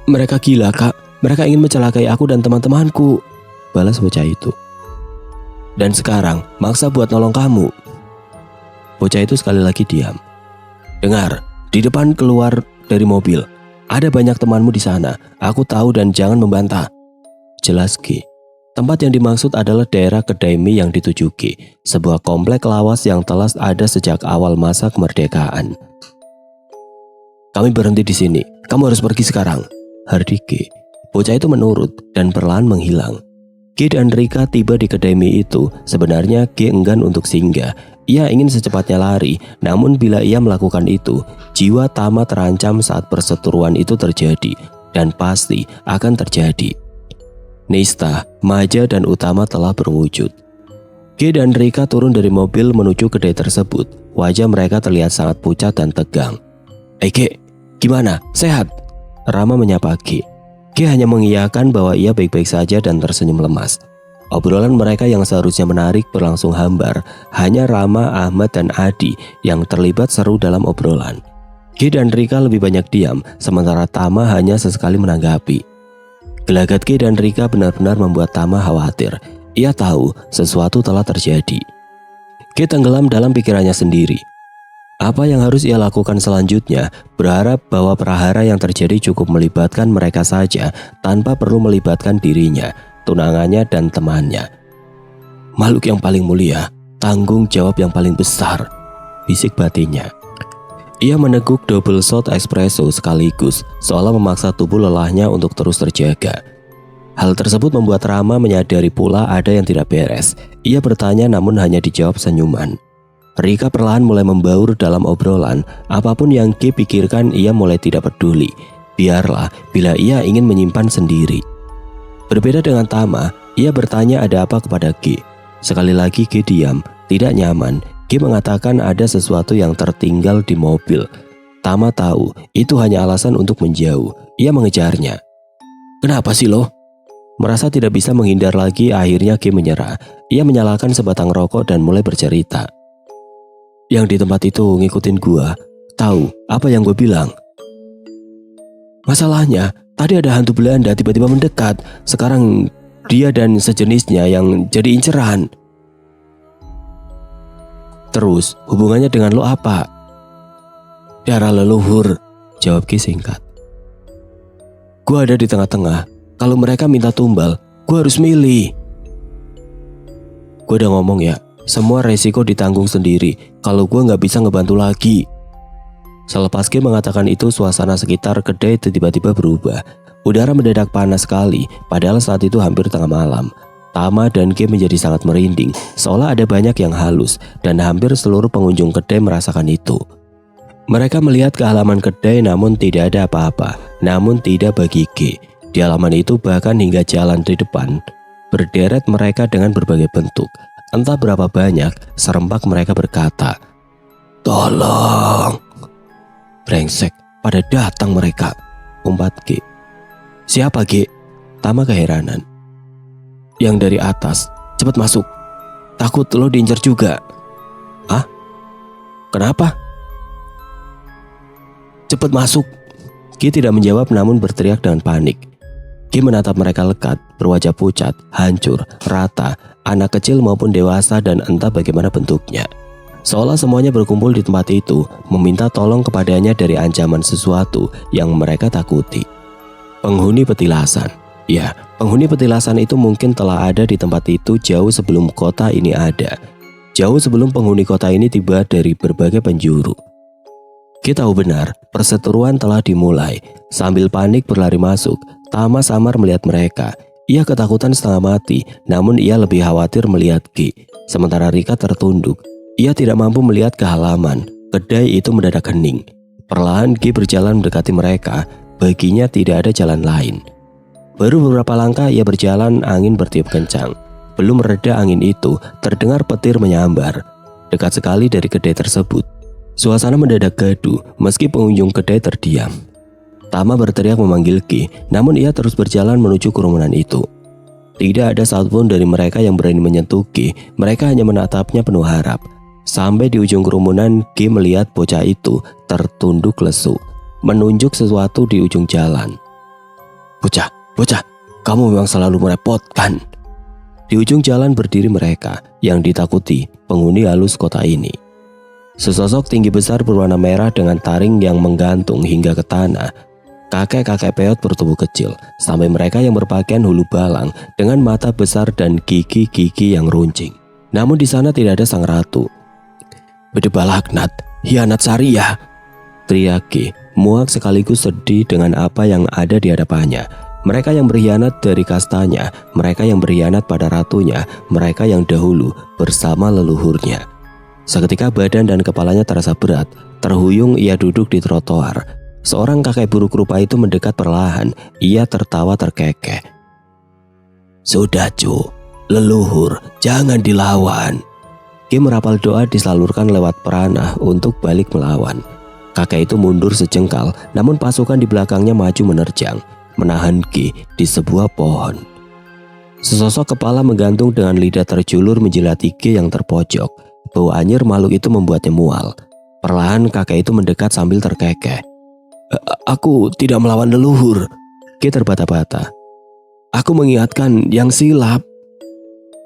"Mereka gila kak, mereka ingin mencelakai aku dan teman-temanku," balas bocah itu. "Dan sekarang maksa buat nolong kamu." Bocah itu sekali lagi diam. "Dengar, di depan keluar dari mobil. Ada banyak temanmu di sana. Aku tahu dan jangan membantah," jelas G. Tempat yang dimaksud adalah daerah kedai mie yang dituju G, sebuah komplek lawas yang telah ada sejak awal masa kemerdekaan. "Kami berhenti di sini. Kamu harus pergi sekarang," hardi G. Bocah itu menurut dan perlahan menghilang. G dan Rika tiba di kedai mie itu. Sebenarnya G enggan untuk singgah. Ia ingin secepatnya lari, namun bila ia melakukan itu, jiwa Tama terancam saat perseteruan itu terjadi, dan pasti akan terjadi. Nista, Maja, dan Utama telah berwujud. G dan Rika turun dari mobil menuju kedai tersebut. Wajah mereka terlihat sangat pucat dan tegang. G, gimana? Sehat?" Rama menyapa G. G hanya mengiyakan bahwa ia baik-baik saja dan tersenyum lemas. Obrolan mereka yang seharusnya menarik berlangsung hambar. Hanya Rama, Ahmad, dan Adi yang terlibat seru dalam obrolan. G dan Rika lebih banyak diam, sementara Tama hanya sesekali menanggapi. Gelagat G dan Rika benar-benar membuat Tama khawatir. Ia tahu sesuatu telah terjadi. G tenggelam dalam pikirannya sendiri. Apa yang harus ia lakukan selanjutnya? Berharap bahwa prahara yang terjadi cukup melibatkan mereka saja tanpa perlu melibatkan dirinya, tunangannya dan temannya. Makhluk yang paling mulia, tanggung jawab yang paling besar, bisik batinnya. Ia meneguk double shot espresso sekaligus, seolah memaksa tubuh lelahnya untuk terus terjaga. Hal tersebut membuat Rama menyadari pula ada yang tidak beres. Ia bertanya namun hanya dijawab senyuman. Rika perlahan mulai membaur dalam obrolan. Apapun yang G pikirkan ia mulai tidak peduli. Biarlah bila ia ingin menyimpan sendiri. Berbeda dengan Tama, ia bertanya ada apa kepada G. Sekali lagi G diam, tidak nyaman. G mengatakan ada sesuatu yang tertinggal di mobil. Tama tahu itu hanya alasan untuk menjauh. Ia mengejarnya. Kenapa sih lo? Merasa tidak bisa menghindar lagi, akhirnya G menyerah. Ia menyalakan sebatang rokok dan mulai bercerita. Yang di tempat itu ngikutin gua. Tahu apa yang gue bilang? Masalahnya, tadi ada hantu Belanda tiba-tiba mendekat. Sekarang dia dan sejenisnya yang jadi inceran. Terus hubungannya dengan lo apa? Darah leluhur, jawab Ki singkat. Gua ada di tengah-tengah. Kalau mereka minta tumbal, gua harus milih. Gua udah ngomong ya, semua resiko ditanggung sendiri. Kalau gue gak bisa ngebantu lagi. Selepas G mengatakan itu, suasana sekitar kedai tiba-tiba berubah. Udara mendadak panas sekali, padahal saat itu hampir tengah malam. Tama dan G menjadi sangat merinding, seolah ada banyak yang halus, dan hampir seluruh pengunjung kedai merasakan itu. Mereka melihat ke halaman kedai namun tidak ada apa-apa. Namun tidak bagi G. Di halaman itu bahkan hingga jalan di depan, berderet mereka dengan berbagai bentuk. Entah berapa banyak, serempak mereka berkata, "Tolong!" Brengsek, pada datang mereka, umpat G. Siapa G? Tama keheranan. Yang dari atas, cepat masuk. Takut lo diincar juga. Hah? Kenapa? Cepat masuk. G tidak menjawab namun berteriak dengan panik. G menatap mereka lekat, berwajah pucat, hancur, rata, anak kecil maupun dewasa dan entah bagaimana bentuknya. Seolah semuanya berkumpul di tempat itu, meminta tolong kepadanya dari ancaman sesuatu yang mereka takuti. Penghuni petilasan. Ya, penghuni petilasan itu mungkin telah ada di tempat itu jauh sebelum kota ini ada. Jauh sebelum penghuni kota ini tiba dari berbagai penjuru. Kita tahu benar, perseteruan telah dimulai. Sambil panik berlari masuk, Tama samar melihat mereka. Ia ketakutan setengah mati, namun ia lebih khawatir melihat G. Sementara Rika tertunduk. Ia tidak mampu melihat ke halaman. Kedai itu mendadak hening. Perlahan G berjalan mendekati mereka. Baginya tidak ada jalan lain. Baru beberapa langkah ia berjalan, angin bertiup kencang. Belum mereda angin itu, terdengar petir menyambar. Dekat sekali dari kedai tersebut. Suasana mendadak gaduh, meski pengunjung kedai terdiam. Tama berteriak memanggil G, namun ia terus berjalan menuju kerumunan itu. Tidak ada satupun dari mereka yang berani menyentuh G, mereka hanya menatapnya penuh harap. Sampai di ujung kerumunan, G melihat bocah itu tertunduk lesu, menunjuk sesuatu di ujung jalan. Bocah, kamu memang selalu merepotkan. Di ujung jalan berdiri mereka, yang ditakuti penghuni halus kota ini. Sesosok tinggi besar berwarna merah dengan taring yang menggantung hingga ke tanah. Kakek-kakek peot bertubuh kecil, sampai mereka yang berpakaian hulu balang dengan mata besar dan gigi-gigi yang runcing. Namun di sana tidak ada sang ratu. Bedebah laknat, hianat syariah, teriak G, muak sekaligus sedih dengan apa yang ada di hadapannya. Mereka yang berkhianat dari kastanya, mereka yang berkhianat pada ratunya, mereka yang dahulu bersama leluhurnya. Seketika badan dan kepalanya terasa berat, terhuyung ia duduk di trotoar. Seorang kakek buruk rupa itu mendekat perlahan, ia tertawa terkekeh. Sudah cu, leluhur, jangan dilawan. G merapal doa disalurkan lewat peranah untuk balik melawan. Kakek itu mundur sejengkal, namun pasukan di belakangnya maju menerjang, menahan G di sebuah pohon. Sesosok kepala menggantung dengan lidah terjulur menjilati G yang terpojok. Bau anyir makhluk itu membuatnya mual. Perlahan kakek itu mendekat sambil terkekeh. Aku tidak melawan leluhur. Ki terbata-bata. Aku mengingatkan yang silap.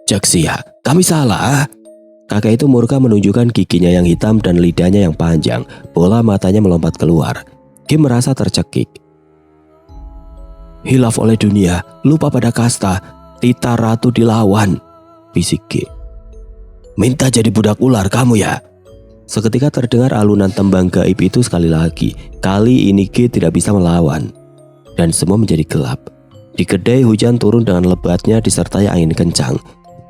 Jaksia, kami salah. Kakek itu murka menunjukkan giginya yang hitam dan lidahnya yang panjang. Bola matanya melompat keluar. Ki merasa tercekik. Hilaf oleh dunia, lupa pada kasta, tita ratu dilawan, bisik Ki. Minta jadi budak ular kamu ya? Seketika terdengar alunan tembang gaib itu sekali lagi. Kali ini Ki tidak bisa melawan. Dan semua menjadi gelap. Di kedai hujan turun dengan lebatnya disertai angin kencang.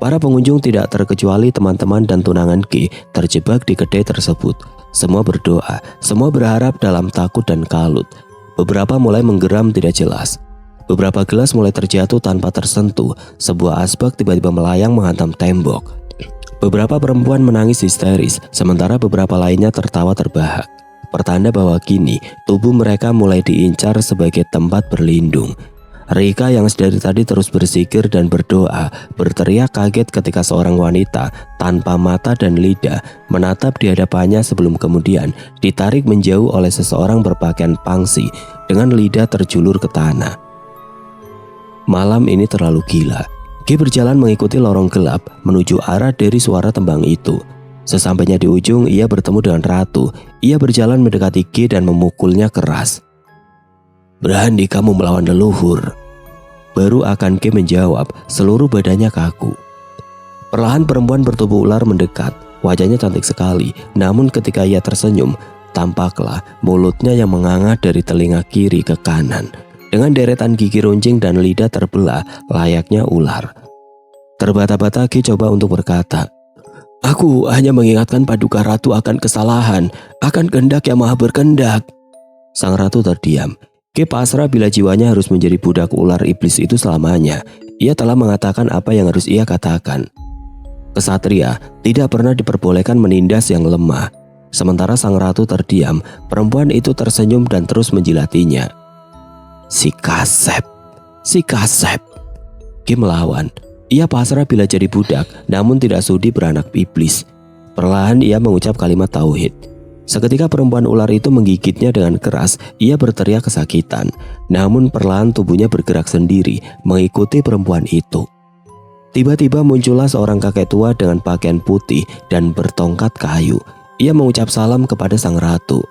Para pengunjung tidak terkecuali teman-teman dan tunangan Ki terjebak di kedai tersebut. Semua berdoa, semua berharap dalam takut dan kalut. Beberapa mulai menggeram tidak jelas. Beberapa gelas mulai terjatuh tanpa tersentuh. Sebuah asbak tiba-tiba melayang menghantam tembok. Beberapa perempuan menangis histeris, sementara beberapa lainnya tertawa terbahak. Pertanda bahwa kini tubuh mereka mulai diincar sebagai tempat berlindung. Rika yang dari tadi terus bersikir dan berdoa, berteriak kaget ketika seorang wanita tanpa mata dan lidah menatap di hadapannya sebelum kemudian ditarik menjauh oleh seseorang berpakaian pangsi dengan lidah terjulur ke tanah. Malam ini terlalu gila. Ki berjalan mengikuti lorong gelap menuju arah dari suara tembang itu. Sesampainya di ujung, ia bertemu dengan Ratu. Ia berjalan mendekati Ki dan memukulnya keras. Berani kamu melawan leluhur? Baru akan Ki menjawab, seluruh badannya kaku. Perlahan perempuan bertubuh ular mendekat. Wajahnya cantik sekali, namun ketika ia tersenyum, tampaklah mulutnya yang menganga dari telinga kiri ke kanan. Dengan deretan gigi runcing dan lidah terbelah layaknya ular. Terbata-bata Ki coba untuk berkata, Aku hanya mengingatkan Paduka Ratu akan kesalahan, akan kehendak yang maha berkehendak. Sang Ratu terdiam. Ki pasrah bila jiwanya harus menjadi budak ular iblis itu selamanya. Ia telah mengatakan apa yang harus ia katakan. Kesatria tidak pernah diperbolehkan menindas yang lemah. Sementara sang Ratu terdiam, perempuan itu tersenyum dan terus menjilatinya. Si Kasep. Ki melawan. Ia pasrah bila jadi budak, namun tidak sudi beranak iblis. Perlahan ia mengucap kalimat tauhid. Seketika perempuan ular itu menggigitnya dengan keras. Ia berteriak kesakitan. Namun perlahan tubuhnya bergerak sendiri mengikuti perempuan itu. Tiba-tiba muncullah seorang kakek tua dengan pakaian putih dan bertongkat kayu. Ia mengucap salam kepada sang Ratu.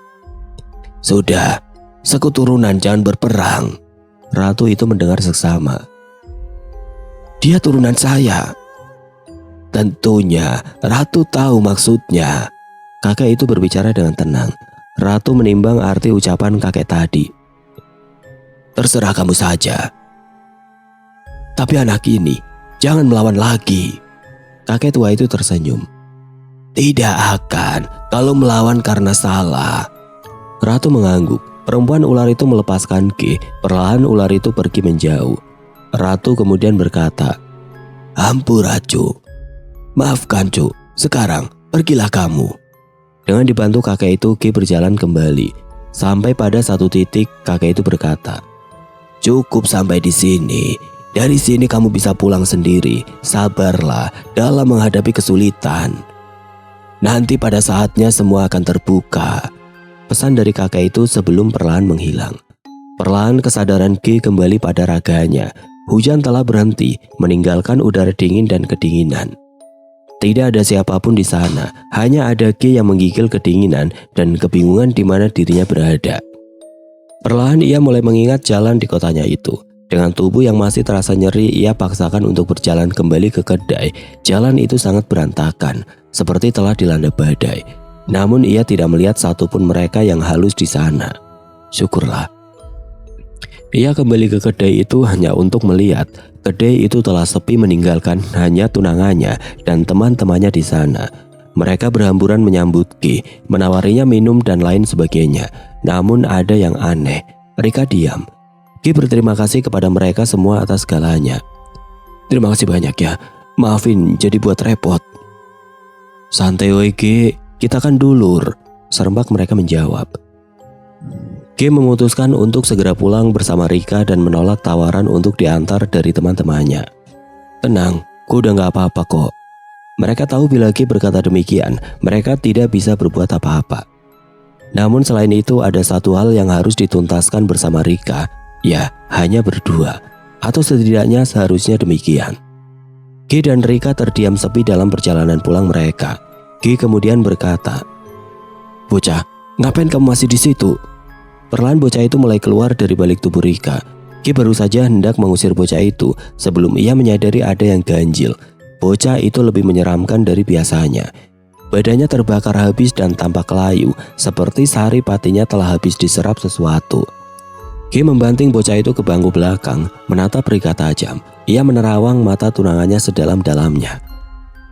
Sudah, sekuturunan jangan berperang. Ratu itu mendengar seksama. Dia turunan saya. Tentunya Ratu tahu maksudnya. Kakek itu berbicara dengan tenang. Ratu menimbang arti ucapan kakek tadi. Terserah kamu saja. Tapi anak ini jangan melawan lagi. Kakek tua itu tersenyum. Tidak akan kalau melawan karena salah. Ratu mengangguk. Perempuan ular itu melepaskan Ki. Perlahan ular itu pergi menjauh. Ratu kemudian berkata, Ampura cu. Maafkan cu. Sekarang pergilah kamu. Dengan dibantu kakek itu, Ki berjalan kembali. Sampai pada satu titik, kakek itu berkata, Cukup sampai di sini. Dari sini kamu bisa pulang sendiri. Sabarlah dalam menghadapi kesulitan. Nanti pada saatnya semua akan terbuka. Pesan dari kakek itu sebelum perlahan menghilang. Perlahan kesadaran Ki kembali pada raganya. Hujan telah berhenti, meninggalkan udara dingin dan kedinginan. Tidak ada siapapun di sana, hanya ada Ki yang menggigil kedinginan dan kebingungan di mana dirinya berada. Perlahan ia mulai mengingat jalan di kotanya itu. Dengan tubuh yang masih terasa nyeri, ia paksakan untuk berjalan kembali ke kedai. Jalan itu sangat berantakan, seperti telah dilanda badai. Namun ia tidak melihat satupun mereka yang halus di sana. Syukurlah. Ia kembali ke kedai itu hanya untuk melihat kedai itu telah sepi, meninggalkan hanya tunangannya dan teman-temannya di sana. Mereka berhamburan menyambut Ki, menawarinya minum dan lain sebagainya. Namun ada yang aneh. Rika diam. Ki berterima kasih kepada mereka semua atas segalanya. Terima kasih banyak ya. Maafin jadi buat repot. Santai woi Ki. Kita kan dulur, serempak mereka menjawab. Ki memutuskan untuk segera pulang bersama Rika dan menolak tawaran untuk diantar dari teman-temannya. Tenang, ku udah gak apa-apa kok. Mereka tahu bila Ki berkata demikian, mereka tidak bisa berbuat apa-apa. Namun selain itu ada satu hal yang harus dituntaskan bersama Rika. Ya, hanya berdua. Atau setidaknya seharusnya demikian. G dan Rika terdiam sepi dalam perjalanan pulang mereka. G kemudian berkata, "Bocah, ngapain kamu masih di situ?" Perlahan bocah itu mulai keluar dari balik tubuh Rika. G baru saja hendak mengusir bocah itu sebelum ia menyadari ada yang ganjil. Bocah itu lebih menyeramkan dari biasanya. Badannya terbakar habis dan tampak layu, seperti sari patinya telah habis diserap sesuatu. G membanting bocah itu ke bangku belakang, menatap Rika tajam. Ia menerawang mata tunangannya sedalam-dalamnya.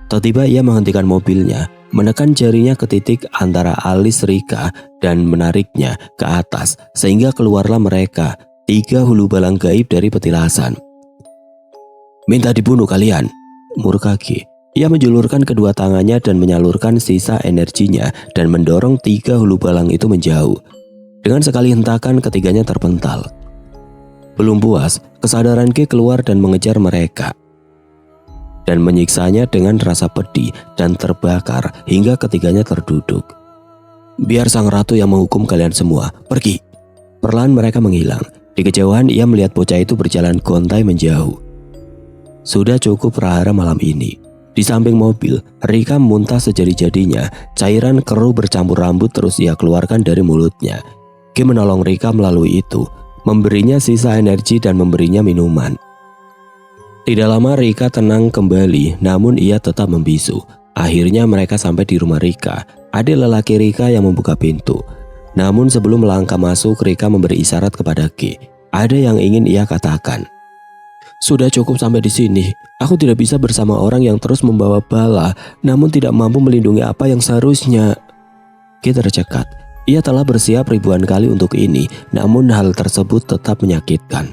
Tiba-tiba ia menghentikan mobilnya, menekan jarinya ke titik antara alis Rika dan menariknya ke atas sehingga keluarlah mereka, 3 hulu balang gaib dari petilasan. "Minta dibunuh kalian," murka G. Ia menjulurkan kedua tangannya dan menyalurkan sisa energinya dan mendorong 3 hulu balang itu menjauh. Dengan sekali hentakan ketiganya terpental. Belum puas, kesadaran G keluar dan mengejar mereka dan menyiksanya dengan rasa pedih dan terbakar hingga ketiganya terduduk. "Biar sang ratu yang menghukum kalian semua, pergi." Perlahan mereka menghilang. Di kejauhan ia melihat bocah itu berjalan gontai menjauh. Sudah cukup prahara malam ini. Di samping mobil, Rika muntah sejadi-jadinya. Cairan keruh bercampur rambut terus ia keluarkan dari mulutnya. G menolong Rika melalui itu, memberinya sisa energi dan memberinya minuman. Tidak lama Rika tenang kembali, namun ia tetap membisu. Akhirnya mereka sampai di rumah Rika. Ada lelaki Rika yang membuka pintu. Namun sebelum melangkah masuk, Rika memberi isyarat kepada G. Ada yang ingin ia katakan. "Sudah cukup sampai di sini. Aku tidak bisa bersama orang yang terus membawa bala, namun tidak mampu melindungi apa yang seharusnya." G tercekat. Ia telah bersiap ribuan kali untuk ini, namun hal tersebut tetap menyakitkan.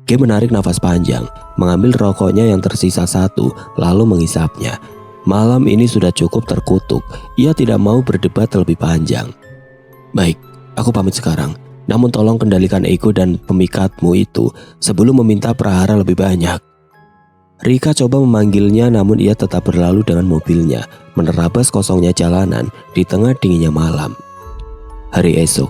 G menarik nafas panjang, mengambil rokoknya yang tersisa 1, lalu mengisapnya. Malam ini sudah cukup terkutuk. Ia tidak mau berdebat lebih panjang. "Baik, aku pamit sekarang. Namun tolong kendalikan ego dan pemikatmu itu sebelum meminta prahara lebih banyak." Rika coba memanggilnya, namun ia tetap berlalu dengan mobilnya, menerabas kosongnya jalanan di tengah dinginnya malam. Hari esok,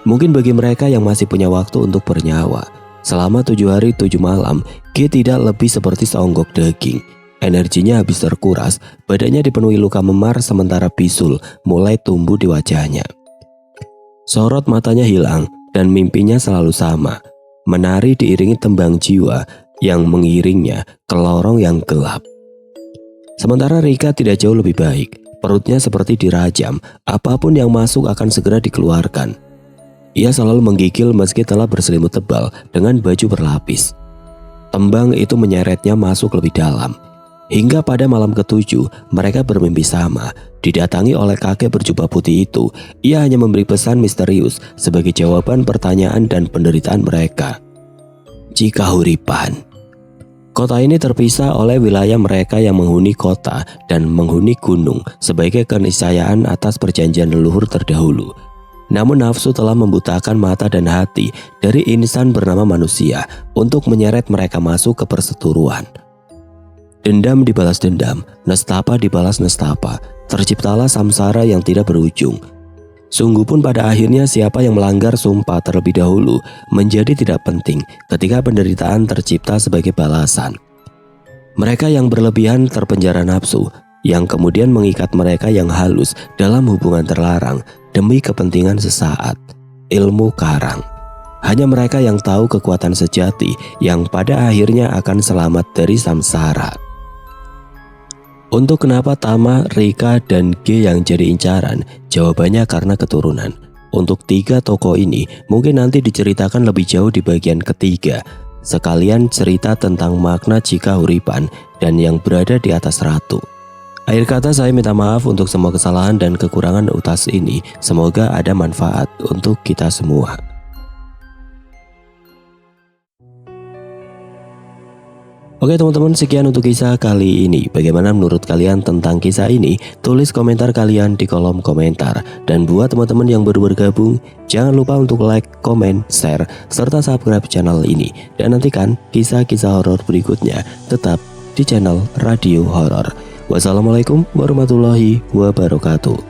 mungkin bagi mereka yang masih punya waktu untuk bernyawa. Selama 7 hari 7 malam, G tidak lebih seperti seonggok daging. Energinya habis terkuras, badannya dipenuhi luka memar sementara bisul mulai tumbuh di wajahnya. Sorot matanya hilang dan mimpinya selalu sama, menari diiringi tembang jiwa yang mengiringnya ke lorong yang gelap. Sementara Rika tidak jauh lebih baik. Perutnya seperti dirajam, apapun yang masuk akan segera dikeluarkan. Ia selalu menggigil meski telah berselimut tebal dengan baju berlapis. Tembang itu menyeretnya masuk lebih dalam. Hingga pada malam ke-7, mereka bermimpi sama, didatangi oleh kakek berjubah putih itu. Ia hanya memberi pesan misterius sebagai jawaban pertanyaan dan penderitaan mereka. Jika Huripan. Kota ini terpisah oleh wilayah mereka yang menghuni kota dan menghuni gunung sebagai keniscayaan atas perjanjian leluhur terdahulu. Namun nafsu telah membutakan mata dan hati dari insan bernama manusia untuk menyeret mereka masuk ke perseteruan. Dendam dibalas dendam, nestapa dibalas nestapa, terciptalah samsara yang tidak berujung. Sungguh pun pada akhirnya siapa yang melanggar sumpah terlebih dahulu menjadi tidak penting ketika penderitaan tercipta sebagai balasan. Mereka yang berlebihan terpenjara nafsu, yang kemudian mengikat mereka yang halus dalam hubungan terlarang demi kepentingan sesaat. Ilmu karang. Hanya mereka yang tahu kekuatan sejati yang pada akhirnya akan selamat dari samsara. Untuk kenapa Tama, Rika, dan G yang jadi incaran? Jawabannya karena keturunan. Untuk 3 tokoh ini mungkin nanti diceritakan lebih jauh di bagian ketiga. Sekalian cerita tentang makna jika Huripan dan yang berada di atas ratu. Akhir kata saya minta maaf untuk semua kesalahan dan kekurangan utas ini. Semoga ada manfaat untuk kita semua. Oke teman-teman, sekian untuk kisah kali ini. Bagaimana menurut kalian tentang kisah ini? Tulis komentar kalian di kolom komentar. Dan buat teman-teman yang baru bergabung, jangan lupa untuk like, komen, share, serta subscribe channel ini. Dan nantikan kisah-kisah horor berikutnya tetap di channel Radio Horor. Wassalamualaikum warahmatullahi wabarakatuh.